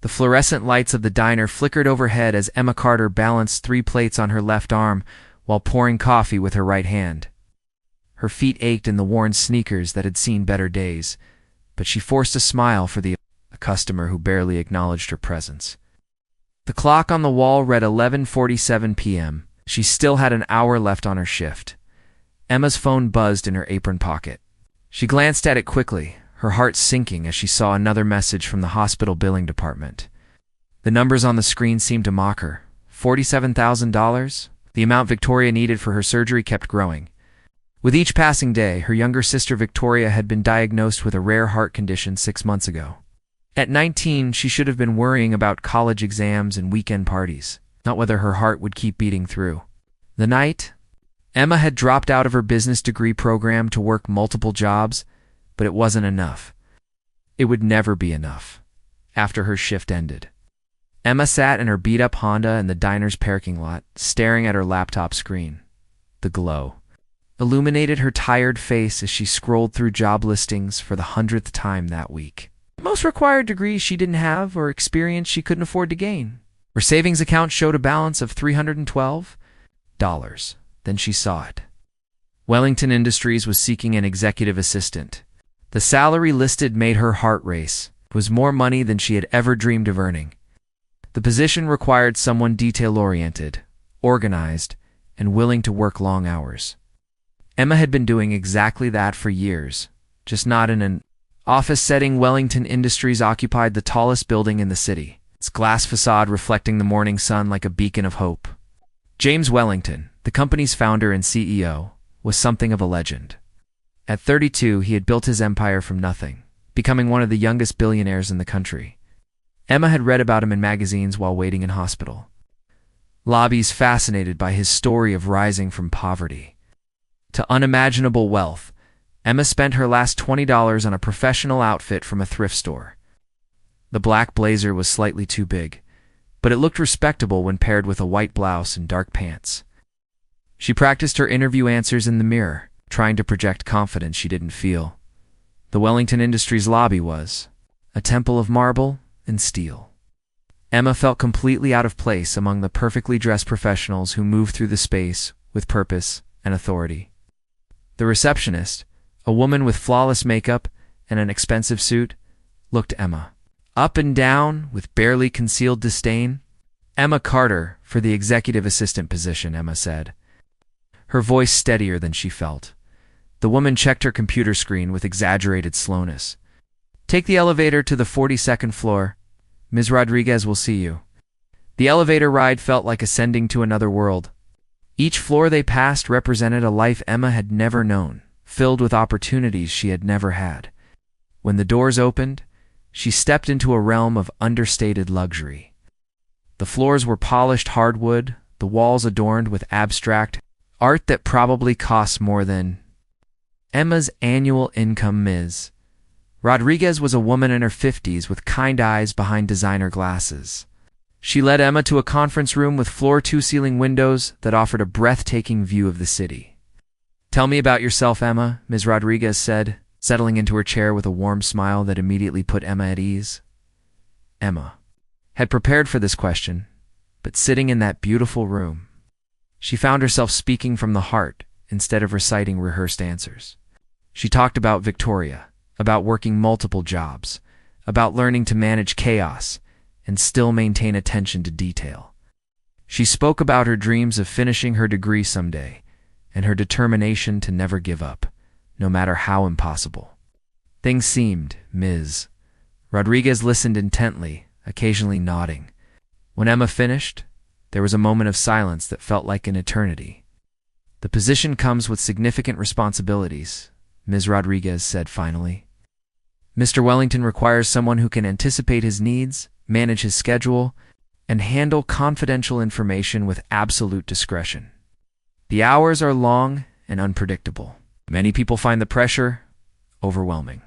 The fluorescent lights of the diner flickered overhead as Emma Carter balanced 3 plates on her left arm while pouring coffee with her right hand. Her feet ached in the worn sneakers that had seen better days, but she forced a smile for a customer who barely acknowledged her presence. The clock on the wall read 11:47 p.m. She still had an hour left on her shift. Emma's phone buzzed in her apron pocket. She glanced at it quickly, her heart sinking as she saw another message from the hospital billing department. The numbers on the screen seemed to mock her. $47,000? The amount Victoria needed for her surgery kept growing. With each passing day, her younger sister Victoria had been diagnosed with a rare heart condition 6 months ago. At 19, she should have been worrying about college exams and weekend parties, not whether her heart would keep beating through. The night, Emma had dropped out of her business degree program to work multiple jobs, but it wasn't enough. It would never be enough. After her shift ended, Emma sat in her beat-up Honda in the diner's parking lot, staring at her laptop screen. The glow illuminated her tired face as she scrolled through job listings for the 100th time that week. Most required degrees she didn't have or experience she couldn't afford to gain. Her savings account showed a balance of $312. Then she saw it. Wellington Industries was seeking an executive assistant. The salary listed made her heart race. It was more money than she had ever dreamed of earning. The position required someone detail-oriented, organized, and willing to work long hours. Emma had been doing exactly that for years, just not in an office setting. Wellington Industries occupied the tallest building in the city, its glass facade reflecting the morning sun like a beacon of hope. James Wellington, the company's founder and CEO, was something of a legend. At 32, he had built his empire from nothing, becoming one of the youngest billionaires in the country. Emma had read about him in magazines while waiting in hospital lobbies, fascinated by his story of rising from poverty to unimaginable wealth. Emma spent her last $20 on a professional outfit from a thrift store. The black blazer was slightly too big, but it looked respectable when paired with a white blouse and dark pants. She practiced her interview answers in the mirror, trying to project confidence she didn't feel. The Wellington Industries lobby was a temple of marble and steel. Emma felt completely out of place among the perfectly dressed professionals who moved through the space with purpose and authority. The receptionist, a woman with flawless makeup and an expensive suit, looked Emma up and down with barely concealed disdain. "Emma Carter for the executive assistant position," Emma said, her voice steadier than she felt. The woman checked her computer screen with exaggerated slowness. "Take the elevator to the 42nd floor. Ms. Rodriguez will see you." The elevator ride felt like ascending to another world. Each floor they passed represented a life Emma had never known, filled with opportunities she had never had. When the doors opened, she stepped into a realm of understated luxury. The floors were polished hardwood, the walls adorned with abstract art that probably cost more than Emma's annual income. Ms. Rodriguez was a woman in her 50s with kind eyes behind designer glasses. She led Emma to a conference room with floor-to-ceiling windows that offered a breathtaking view of the city. "Tell me about yourself, Emma," Ms. Rodriguez said, settling into her chair with a warm smile that immediately put Emma at ease. Emma had prepared for this question, but sitting in that beautiful room, she found herself speaking from the heart instead of reciting rehearsed answers. She talked about Victoria, about working multiple jobs, about learning to manage chaos and still maintain attention to detail. She spoke about her dreams of finishing her degree someday and her determination to never give up, no matter how impossible things seemed. Ms. Rodriguez listened intently, occasionally nodding. When Emma finished, there was a moment of silence that felt like an eternity. "The position comes with significant responsibilities," Ms. Rodriguez said finally. "Mr. Wellington requires someone who can anticipate his needs, manage his schedule, and handle confidential information with absolute discretion. The hours are long and unpredictable. Many people find the pressure overwhelming."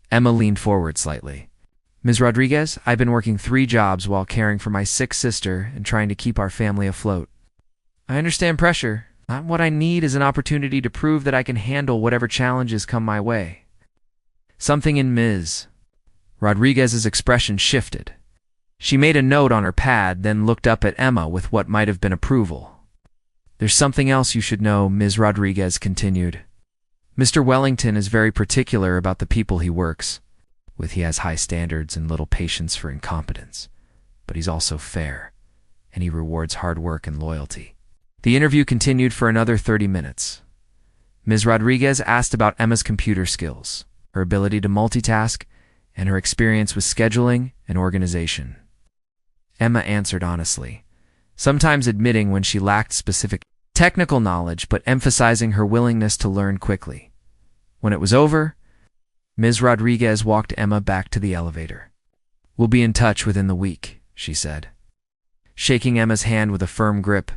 Emma leaned forward slightly. "Ms. Rodriguez, I've been working 3 jobs while caring for my sick sister and trying to keep our family afloat. I understand pressure. What I need is an opportunity to prove that I can handle whatever challenges come my way." Something in Ms. Rodriguez's expression shifted. She made a note on her pad, then looked up at Emma with what might have been approval. "There's something else you should know," Ms. Rodriguez continued. "Mr. Wellington is very particular about the people he works with. He has high standards and little patience for incompetence. But he's also fair, and he rewards hard work and loyalty." The interview continued for another 30 minutes. Ms. Rodriguez asked about Emma's computer skills, her ability to multitask, and her experience with scheduling and organization. Emma answered honestly, sometimes admitting when she lacked specific technical knowledge but emphasizing her willingness to learn quickly. When it was over, Ms. Rodriguez walked Emma back to the elevator. "We'll be in touch within the week," she said. Shaking Emma's hand with a firm grip,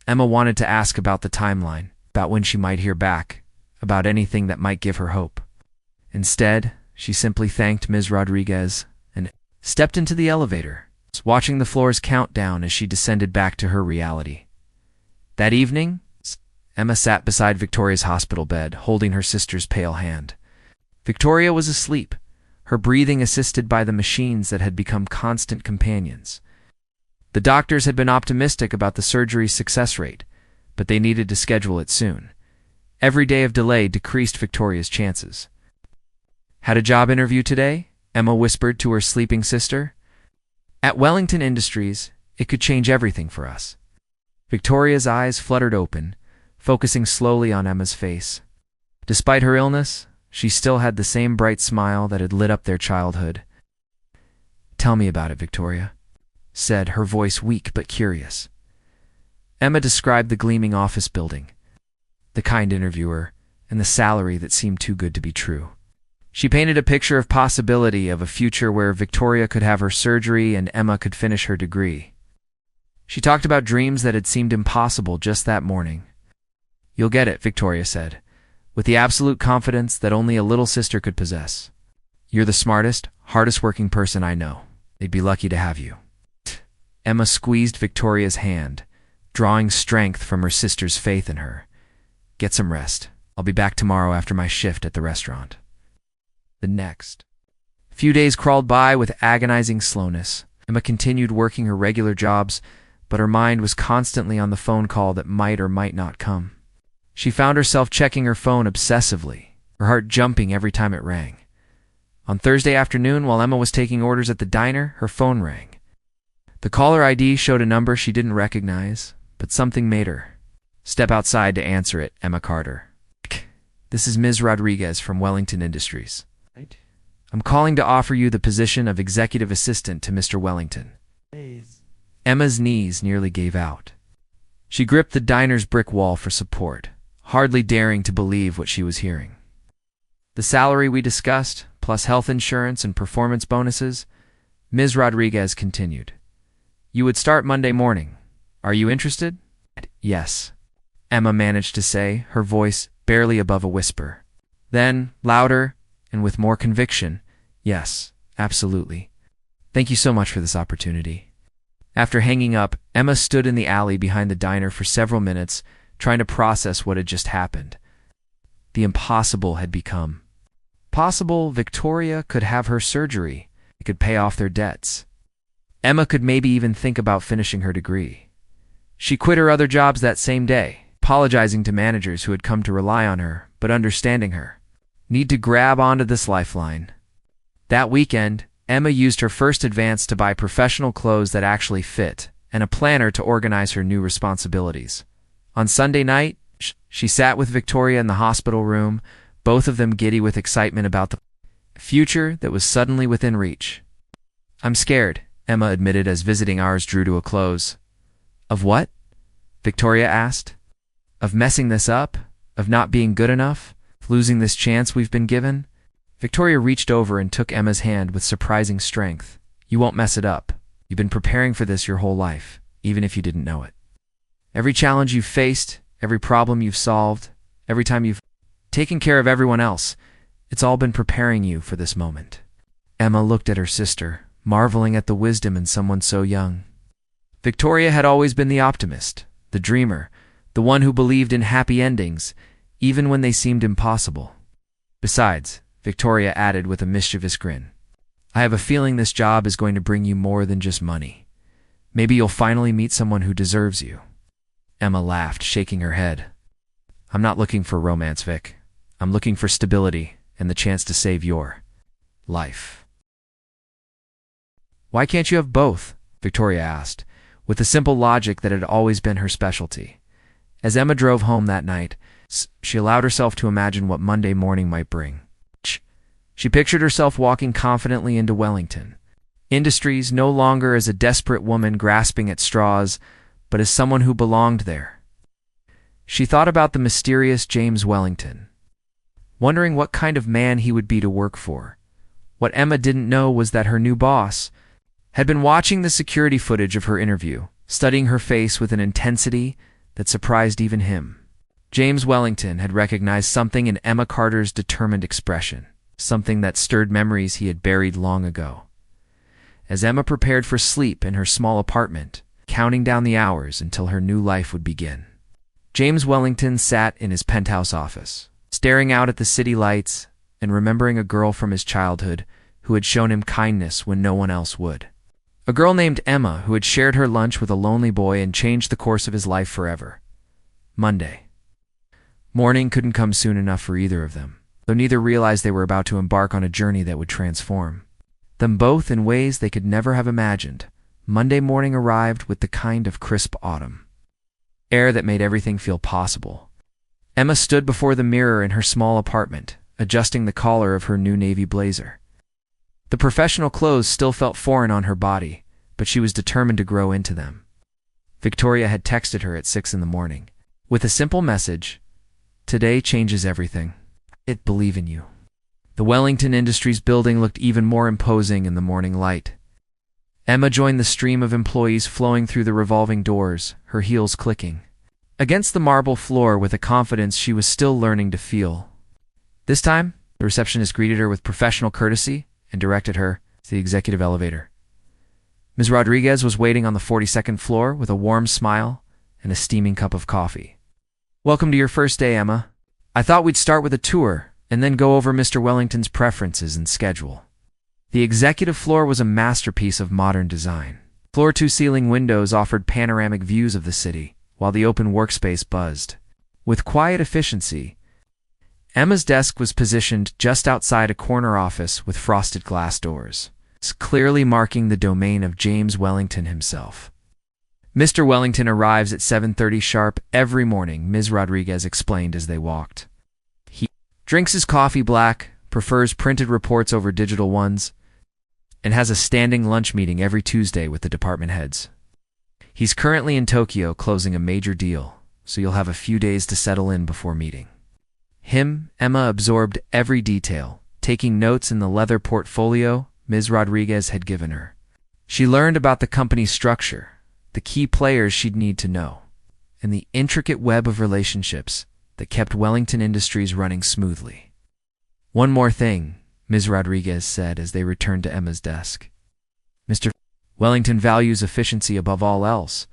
Emma wanted to ask about the timeline, about when she might hear back, about anything that might give her hope. Instead, she simply thanked Ms. Rodriguez and stepped into the elevator, watching the floors count down as she descended back to her reality. That evening, Emma sat beside Victoria's hospital bed, holding her sister's pale hand. Victoria was asleep, her breathing assisted by the machines that had become constant companions. The doctors had been optimistic about the surgery's success rate, but they needed to schedule it soon. Every day of delay decreased Victoria's chances. "Had a job interview today?" Emma whispered to her sleeping sister. "At Wellington Industries, it could change everything for us." Victoria's eyes fluttered open, focusing slowly on Emma's face. Despite her illness, she still had the same bright smile that had lit up their childhood. "Tell me about it, Victoria," said, her voice weak but curious. Emma described the gleaming office building, the kind interviewer, and the salary that seemed too good to be true. She painted a picture of possibility of a future where Victoria could have her surgery and Emma could finish her degree. She talked about dreams that had seemed impossible just that morning. "You'll get it," Victoria said, with the absolute confidence that only a little sister could possess. "You're the smartest, hardest-working person I know. They'd be lucky to have you." Emma squeezed Victoria's hand, drawing strength from her sister's faith in her. "Get some rest. I'll be back tomorrow after my shift at the restaurant." The next few days crawled by with agonizing slowness. Emma continued working her regular jobs, but her mind was constantly on the phone call that might or might not come. She found herself checking her phone obsessively, her heart jumping every time it rang. On Thursday afternoon, while Emma was taking orders at the diner, her phone rang. The caller ID showed a number she didn't recognize, but something made her step outside to answer it. "Emma Carter. This is Ms. Rodriguez from Wellington Industries. I'm calling to offer you the position of executive assistant to Mr. Wellington." Emma's knees nearly gave out. She gripped the diner's brick wall for support, hardly daring to believe what she was hearing. "The salary we discussed, plus health insurance and performance bonuses," Ms. Rodriguez continued. "You would start Monday morning. Are you interested?" "Yes," Emma managed to say, her voice barely above a whisper. Then, louder and with more conviction, "Yes, absolutely. Thank you so much for this opportunity." After hanging up, Emma stood in the alley behind the diner for several minutes, trying to process what had just happened. The impossible had become possible. Victoria could have her surgery. It could pay off their debts. Emma could maybe even think about finishing her degree. She quit her other jobs that same day, apologizing to managers who had come to rely on her, but understanding her need to grab onto this lifeline. That weekend, Emma used her first advance to buy professional clothes that actually fit, and a planner to organize her new responsibilities. On Sunday night, she sat with Victoria in the hospital room, both of them giddy with excitement about the future that was suddenly within reach. "I'm scared," Emma admitted as visiting hours drew to a close. "Of what?" Victoria asked. "Of messing this up? Of not being good enough? Of losing this chance we've been given?" Victoria reached over and took Emma's hand with surprising strength. "You won't mess it up. You've been preparing for this your whole life, even if you didn't know it. Every challenge you've faced, every problem you've solved, every time you've taken care of everyone else, it's all been preparing you for this moment." Emma looked at her sister, marveling at the wisdom in someone so young. Victoria had always been the optimist, the dreamer, the one who believed in happy endings, even when they seemed impossible. Besides, Victoria added with a mischievous grin, I have a feeling this job is going to bring you more than just money. Maybe you'll finally meet someone who deserves you." Emma laughed, shaking her head. "I'm not looking for romance, Vic. I'm looking for stability and the chance to save your life." "Why can't you have both?" Victoria asked, with the simple logic that had always been her specialty. As Emma drove home that night, she allowed herself to imagine what Monday morning might bring. She pictured herself walking confidently into Wellington Industries, no longer as a desperate woman grasping at straws, but as someone who belonged there. She thought about the mysterious James Wellington, wondering what kind of man he would be to work for. What Emma didn't know was that her new boss had been watching the security footage of her interview, studying her face with an intensity that surprised even him. James Wellington had recognized something in Emma Carter's determined expression, something that stirred memories he had buried long ago. As Emma prepared for sleep in her small apartment, counting down the hours until her new life would begin, James Wellington sat in his penthouse office, staring out at the city lights and remembering a girl from his childhood who had shown him kindness when no one else would. A girl named Emma who had shared her lunch with a lonely boy and changed the course of his life forever. Monday. Morning couldn't come soon enough for either of them, though neither realized they were about to embark on a journey that would transform them both in ways they could never have imagined. Monday morning arrived with the kind of crisp autumn air that made everything feel possible. Emma stood before the mirror in her small apartment, adjusting the collar of her new navy blazer. The professional clothes still felt foreign on her body, but she was determined to grow into them. Victoria had texted her at 6 in the morning with a simple message: "Today changes everything. I believe in you." The Wellington Industries building looked even more imposing in the morning light. Emma joined the stream of employees flowing through the revolving doors, her heels clicking against the marble floor with a confidence she was still learning to feel. This time, the receptionist greeted her with professional courtesy and directed her to the executive elevator. Ms. Rodriguez was waiting on the 42nd floor with a warm smile and a steaming cup of coffee. "Welcome to your first day, Emma. I thought we'd start with a tour and then go over Mr. Wellington's preferences and schedule." The executive floor was a masterpiece of modern design. Floor-to-ceiling windows offered panoramic views of the city, while the open workspace buzzed with quiet efficiency. Emma's desk was positioned just outside a corner office with frosted glass doors, clearly marking the domain of James Wellington himself. "Mr. Wellington arrives at 7:30 sharp every morning," Ms. Rodriguez explained as they walked. "He drinks his coffee black, prefers printed reports over digital ones, and has a standing lunch meeting every Tuesday with the department heads. He's currently in Tokyo closing a major deal, so you'll have a few days to settle in before meeting him." Emma absorbed every detail, taking notes in the leather portfolio Ms. Rodriguez had given her. She learned about the company's structure, the key players she'd need to know, and the intricate web of relationships that kept Wellington Industries running smoothly. "One more thing," Ms. Rodriguez said as they returned to Emma's desk. "Mr. Wellington values efficiency above all else,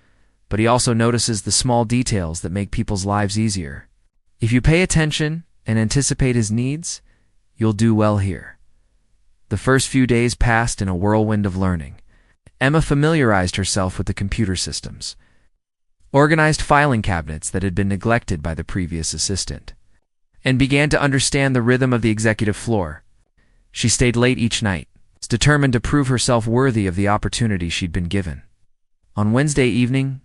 but he also notices the small details that make people's lives easier. If you pay attention and anticipate his needs, you'll do well here." The first few days passed in a whirlwind of learning. Emma familiarized herself with the computer systems, organized filing cabinets that had been neglected by the previous assistant, and began to understand the rhythm of the executive floor. She stayed late each night, determined to prove herself worthy of the opportunity she'd been given. On Wednesday evening,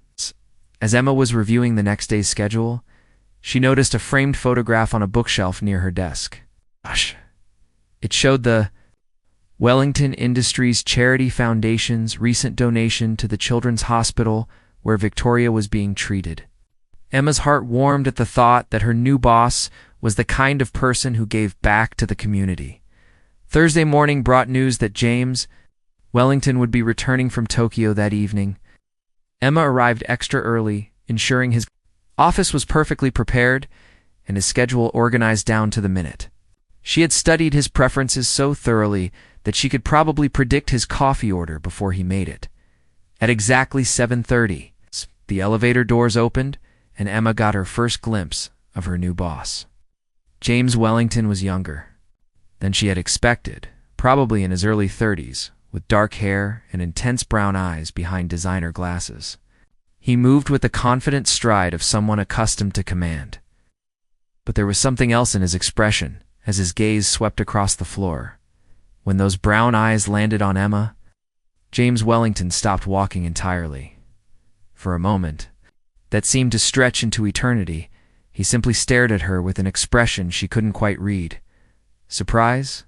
as Emma was reviewing the next day's schedule, she noticed a framed photograph on a bookshelf near her desk. It showed the Wellington Industries Charity Foundation's recent donation to the Children's Hospital where Victoria was being treated. Emma's heart warmed at the thought that her new boss was the kind of person who gave back to the community. Thursday morning brought news that James Wellington would be returning from Tokyo that evening. Emma arrived extra early, ensuring his office was perfectly prepared and his schedule organized down to the minute. She had studied his preferences so thoroughly that she could probably predict his coffee order before he made it. At exactly 7:30, the elevator doors opened and Emma got her first glimpse of her new boss. James Wellington was younger than she had expected, probably in his early 30s, with dark hair and intense brown eyes behind designer glasses. He moved with the confident stride of someone accustomed to command. But there was something else in his expression as his gaze swept across the floor. When those brown eyes landed on Emma, James Wellington stopped walking entirely. For a moment, that seemed to stretch into eternity, he simply stared at her with an expression she couldn't quite read. Surprise?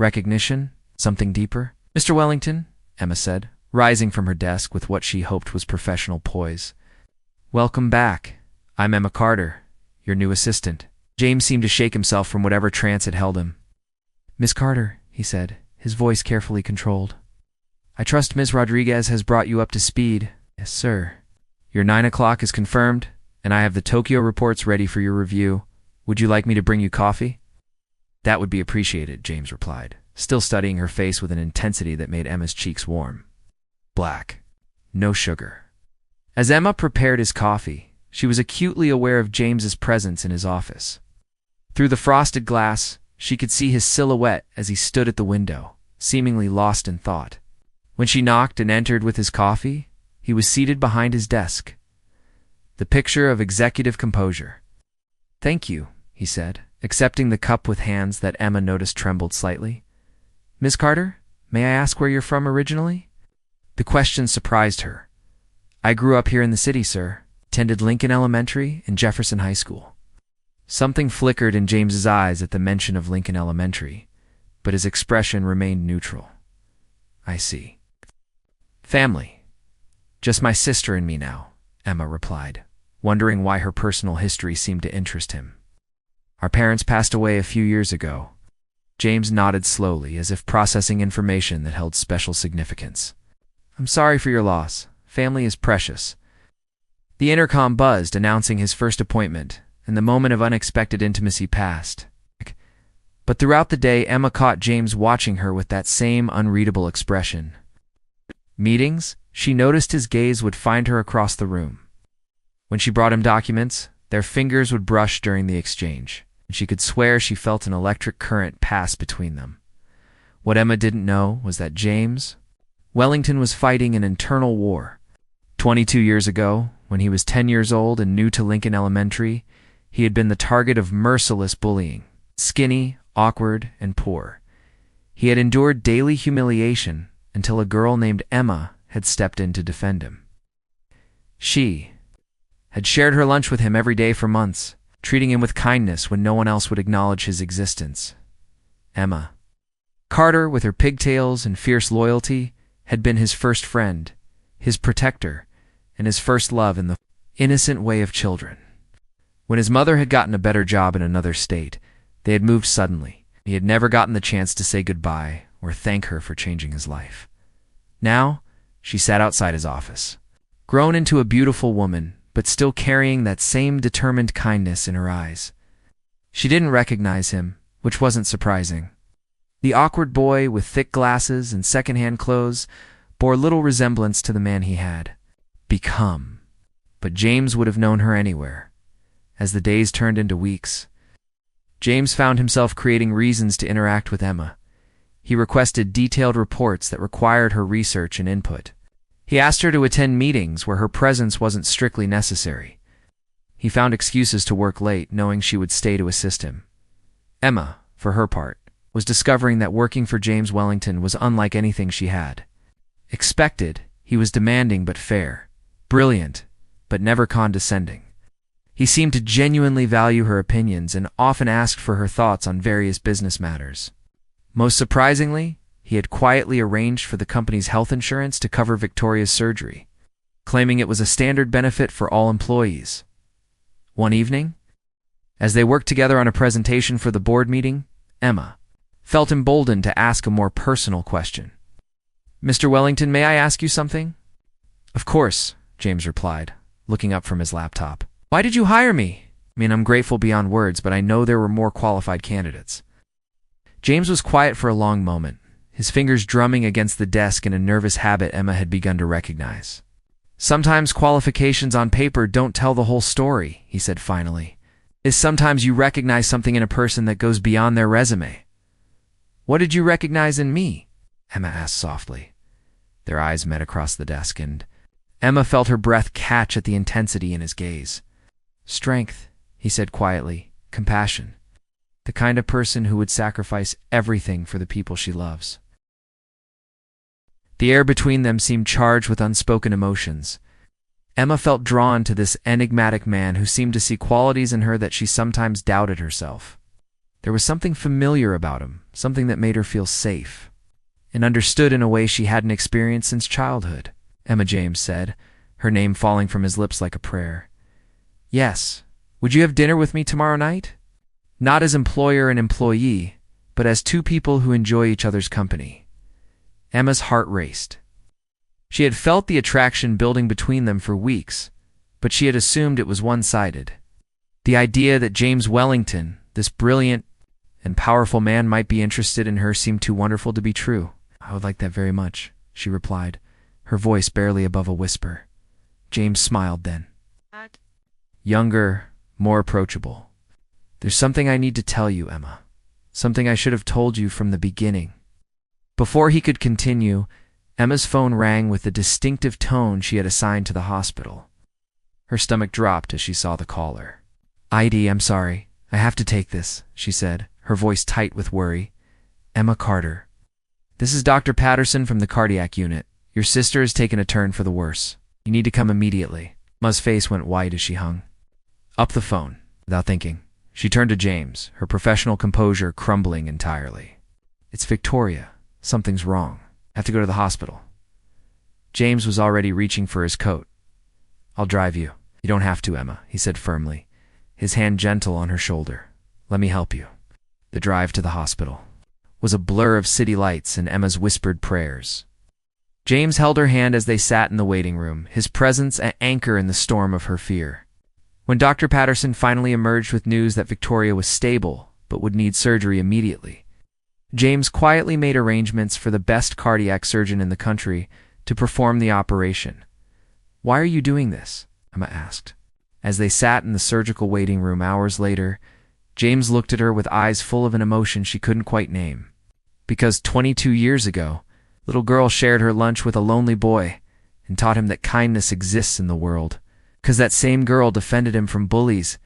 Recognition? Something deeper? "Mr. Wellington," Emma said, rising from her desk with what she hoped was professional poise. "Welcome back. I'm Emma Carter, your new assistant." James seemed to shake himself from whatever trance had held him. "Miss Carter," he said, his voice carefully controlled. "I trust Ms. Rodriguez has brought you up to speed." "Yes, sir." "Your 9 o'clock is confirmed, and I have the Tokyo reports ready for your review. Would you like me to bring you coffee?" "That would be appreciated," James replied, still studying her face with an intensity that made Emma's cheeks warm. Black. No sugar. As Emma prepared his coffee, she was acutely aware of James's presence in his office. Through the frosted glass, she could see his silhouette as he stood at the window, seemingly lost in thought. When she knocked and entered with his coffee, he was seated behind his desk, the picture of executive composure. "Thank you," he said, accepting the cup with hands that Emma noticed trembled slightly. "Miss Carter, may I ask where you're from originally?" The question surprised her. "I grew up here in the city, sir. Attended Lincoln Elementary and Jefferson High School." Something flickered in James's eyes at the mention of Lincoln Elementary, but his expression remained neutral. "I see. Family. Just my sister and me now," Emma replied, wondering why her personal history seemed to interest him. "Our parents passed away a few years ago." James nodded slowly, as if processing information that held special significance. "I'm sorry for your loss. Family is precious." The intercom buzzed, announcing his first appointment, and the moment of unexpected intimacy passed. But throughout the day, Emma caught James watching her with that same unreadable expression. Meetings, she noticed his gaze would find her across the room. When she brought him documents, their fingers would brush during the exchange, and she could swear she felt an electric current pass between them. What Emma didn't know was that James Wellington was fighting an internal war. 22 years ago, when he was 10 years old and new to Lincoln Elementary, he had been the target of merciless bullying. Skinny, awkward, and poor, he had endured daily humiliation until a girl named Emma had stepped in to defend him. She had shared her lunch with him every day for months, treating him with kindness when no one else would acknowledge his existence. Emma Carter, with her pigtails and fierce loyalty, had been his first friend, his protector, and his first love in the innocent way of children. When his mother had gotten a better job in another state, they had moved suddenly. He had never gotten the chance to say goodbye or thank her for changing his life. Now, she sat outside his office, grown into a beautiful woman, but still carrying that same determined kindness in her eyes. She didn't recognize him, which wasn't surprising. The awkward boy with thick glasses and second-hand clothes bore little resemblance to the man he had become. But James would have known her anywhere. As the days turned into weeks, James found himself creating reasons to interact with Emma. He requested detailed reports that required her research and input. He asked her to attend meetings where her presence wasn't strictly necessary. He found excuses to work late, knowing she would stay to assist him. Emma, for her part, was discovering that working for James Wellington was unlike anything she had expected. He was demanding but fair, brilliant but never condescending. He seemed to genuinely value her opinions and often asked for her thoughts on various business matters. Most surprisingly, he had quietly arranged for the company's health insurance to cover Victoria's surgery, claiming it was a standard benefit for all employees. One evening, as they worked together on a presentation for the board meeting, Emma felt emboldened to ask a more personal question. "Mr. Wellington, may I ask you something?" "Of course," James replied, looking up from his laptop. "Why did you hire me? I'm grateful beyond words, but I know there were more qualified candidates." James was quiet for a long moment, his fingers drumming against the desk in a nervous habit Emma had begun to recognize. "Sometimes qualifications on paper don't tell the whole story," he said finally. "Sometimes you recognize something in a person that goes beyond their resume." What did you recognize in me? Emma asked softly. Their eyes met across the desk, and Emma felt her breath catch at the intensity in his gaze. Strength, he said quietly. Compassion. The kind of person who would sacrifice everything for the people she loves. The air between them seemed charged with unspoken emotions. Emma felt drawn to this enigmatic man who seemed to see qualities in her that she sometimes doubted herself. There was something familiar about him, something that made her feel safe, and understood in a way she hadn't experienced since childhood. Emma James said, her name falling from his lips like a prayer. Yes. Would you have dinner with me tomorrow night? Not as employer and employee, but as two people who enjoy each other's company. Emma's heart raced. She had felt the attraction building between them for weeks, but she had assumed it was one-sided. The idea that James Wellington, this brilliant and powerful man, might be interested in her seemed too wonderful to be true. I would like that very much, she replied, her voice barely above a whisper. James smiled then. Younger, more approachable. There's something I need to tell you, Emma. Something I should have told you from the beginning. Before he could continue, Emma's phone rang with the distinctive tone she had assigned to the hospital. Her stomach dropped as she saw the caller. I'm sorry. I have to take this, she said, her voice tight with worry. Emma Carter. This is Dr. Patterson from the cardiac unit. Your sister has taken a turn for the worse. You need to come immediately. Emma's face went white as she hung up the phone. Without thinking, she turned to James, her professional composure crumbling entirely. It's Victoria. Something's wrong. I have to go to the hospital. James was already reaching for his coat. I'll drive you. You don't have to, Emma, he said firmly, his hand gentle on her shoulder. Let me help you. The drive to the hospital was a blur of city lights and Emma's whispered prayers. James held her hand as they sat in the waiting room, his presence an anchor in the storm of her fear. When Dr. Patterson finally emerged with news that Victoria was stable but would need surgery immediately, James quietly made arrangements for the best cardiac surgeon in the country to perform the operation. Why are you doing this? Emma asked. As they sat in the surgical waiting room hours later, James looked at her with eyes full of an emotion she couldn't quite name. Because 22 years ago, a little girl shared her lunch with a lonely boy and taught him that kindness exists in the world. Because that same girl defended him from bullies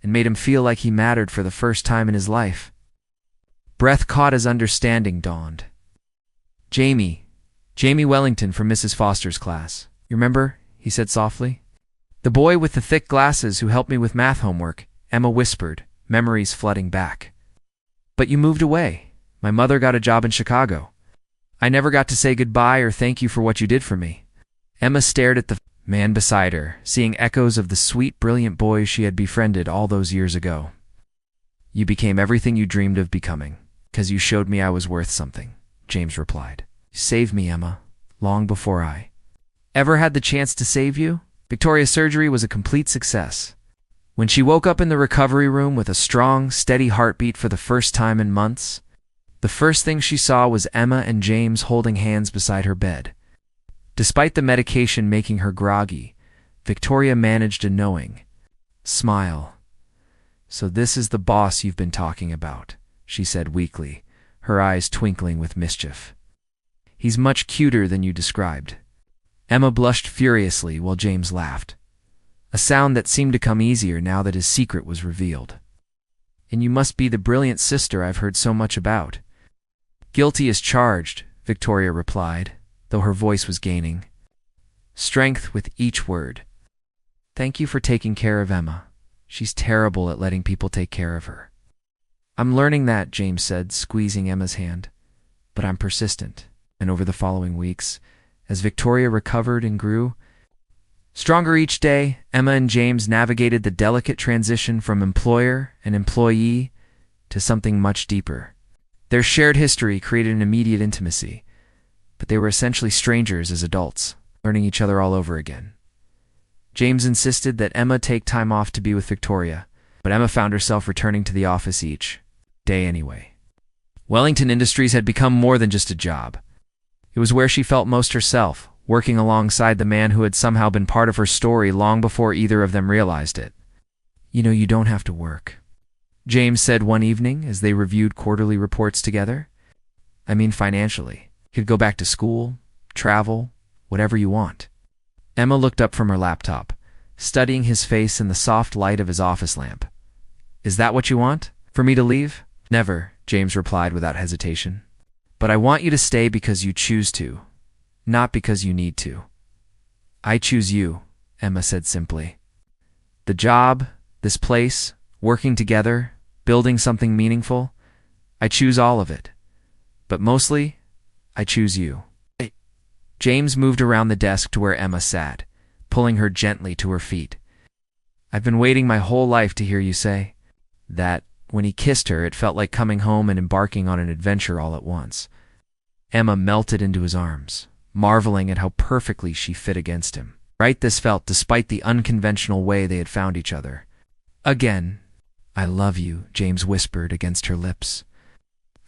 and made him feel like he mattered for the first time in his life. Breath caught as understanding dawned. Jamie Wellington from Mrs. Foster's class. You remember? He said softly. The boy with the thick glasses who helped me with math homework, Emma whispered, memories flooding back. But you moved away. My mother got a job in Chicago. I never got to say goodbye or thank you for what you did for me. Emma stared at the man beside her, seeing echoes of the sweet, brilliant boy she had befriended all those years ago. You became everything you dreamed of becoming, because you showed me I was worth something, James replied. You saved me, Emma, long before I ever had the chance to save you. Victoria's surgery was a complete success. When she woke up in the recovery room with a strong, steady heartbeat for the first time in months, the first thing she saw was Emma and James holding hands beside her bed. Despite the medication making her groggy, Victoria managed a knowing smile. So this is the boss you've been talking about, she said weakly, her eyes twinkling with mischief. He's much cuter than you described. Emma blushed furiously while James laughed, a sound that seemed to come easier now that his secret was revealed. And you must be the brilliant sister I've heard so much about. Guilty as charged, Victoria replied, though her voice was gaining strength with each word. Thank you for taking care of Emma. She's terrible at letting people take care of her. I'm learning that, James said, squeezing Emma's hand. But I'm persistent. And over the following weeks, as Victoria recovered and grew stronger each day, Emma and James navigated the delicate transition from employer and employee to something much deeper. Their shared history created an immediate intimacy, but they were essentially strangers as adults, learning each other all over again. James insisted that Emma take time off to be with Victoria, but Emma found herself returning to the office each day anyway. Wellington Industries had become more than just a job. It was where she felt most herself, working alongside the man who had somehow been part of her story long before either of them realized it. You know, you don't have to work, James said one evening as they reviewed quarterly reports together. I mean financially. You could go back to school, travel, whatever you want. Emma looked up from her laptop, studying his face in the soft light of his office lamp. Is that what you want? For me to leave? Never, James replied without hesitation. But I want you to stay because you choose to, not because you need to. I choose you, Emma said simply. The job, this place, working together, building something meaningful, I choose all of it. But mostly, I choose you. James moved around the desk to where Emma sat, pulling her gently to her feet. I've been waiting my whole life to hear you say that. When he kissed her, it felt like coming home and embarking on an adventure all at once. Emma melted into his arms, marveling at how perfectly she fit against him. Right this felt despite the unconventional way they had found each other. Again, I love you, James whispered against her lips.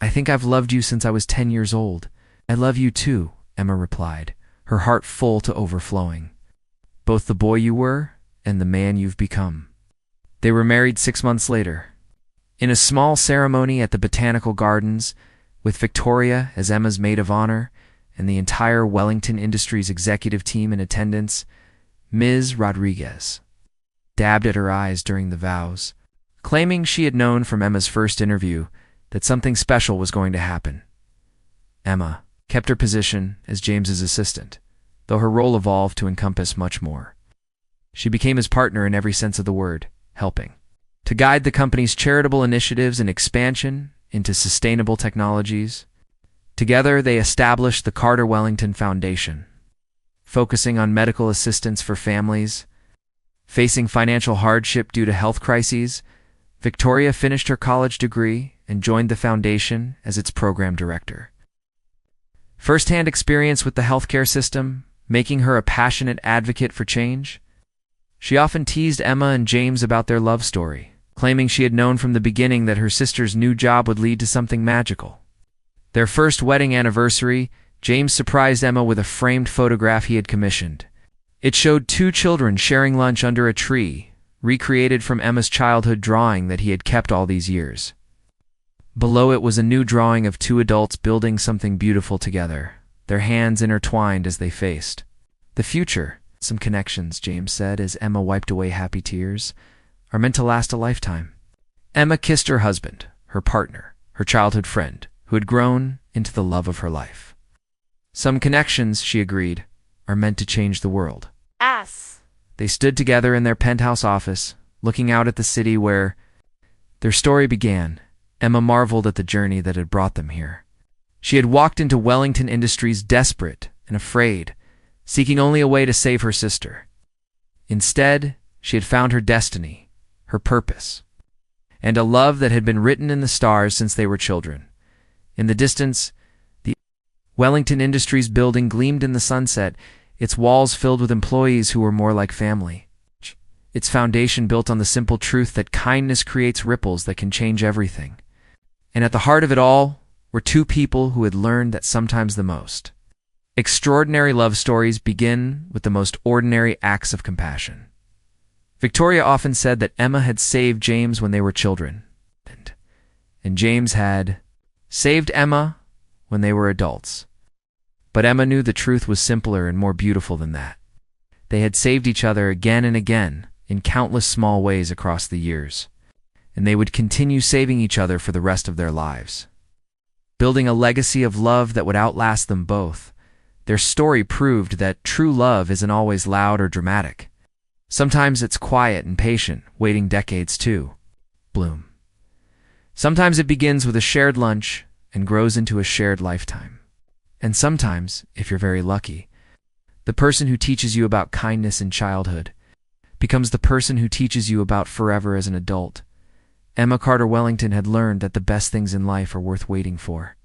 I think I've loved you since I was 10 years old. I love you too, Emma replied, her heart full to overflowing. Both the boy you were and the man you've become. They were married 6 months later. In a small ceremony at the Botanical Gardens, with Victoria as Emma's maid of honor and the entire Wellington Industries executive team in attendance, Ms. Rodriguez dabbed at her eyes during the vows, claiming she had known from Emma's first interview that something special was going to happen. Emma kept her position as James's assistant, though her role evolved to encompass much more. She became his partner in every sense of the word, helping to guide the company's charitable initiatives and expansion into sustainable technologies. Together, they established the Carter Wellington Foundation, focusing on medical assistance for families facing financial hardship due to health crises. Victoria finished her college degree and joined the foundation as its program director. First-hand experience with the healthcare system, making her a passionate advocate for change. She often teased Emma and James about their love story, claiming she had known from the beginning that her sister's new job would lead to something magical. Their first wedding anniversary, James surprised Emma with a framed photograph he had commissioned. It showed 2 children sharing lunch under a tree, recreated from Emma's childhood drawing that he had kept all these years. Below it was a new drawing of 2 adults building something beautiful together, their hands intertwined as they faced the future. Some connections, James said as Emma wiped away happy tears, are meant to last a lifetime. Emma kissed her husband, her partner, her childhood friend, who had grown into the love of her life. Some connections, she agreed, are meant to change the world. They stood together in their penthouse office, looking out at the city where their story began. Emma marveled at the journey that had brought them here. She had walked into Wellington Industries desperate and afraid, seeking only a way to save her sister. Instead, she had found her destiny, her purpose, and a love that had been written in the stars since they were children. In the distance, the Wellington Industries building gleamed in the sunset, its walls filled with employees who were more like family. Its foundation built on the simple truth that kindness creates ripples that can change everything. And at the heart of it all were 2 people who had learned that sometimes the most extraordinary love stories begin with the most ordinary acts of compassion. Victoria often said that Emma had saved James when they were children, and James had saved Emma when they were adults. But Emma knew the truth was simpler and more beautiful than that. They had saved each other again and again in countless small ways across the years, and they would continue saving each other for the rest of their lives, building a legacy of love that would outlast them both. Their story proved that true love isn't always loud or dramatic. Sometimes it's quiet and patient, waiting decades to bloom. Sometimes it begins with a shared lunch and grows into a shared lifetime. And sometimes, if you're very lucky, the person who teaches you about kindness in childhood becomes the person who teaches you about forever as an adult. Emma Carter Wellington had learned that the best things in life are worth waiting for,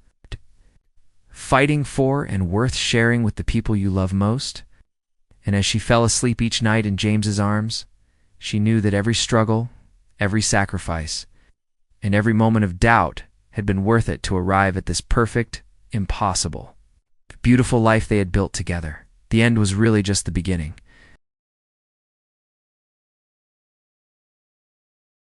fighting for, and worth sharing with the people you love most. And as she fell asleep each night in James's arms, she knew that every struggle, every sacrifice, and every moment of doubt had been worth it to arrive at this perfect, impossible, beautiful life they had built together. The end was really just the beginning.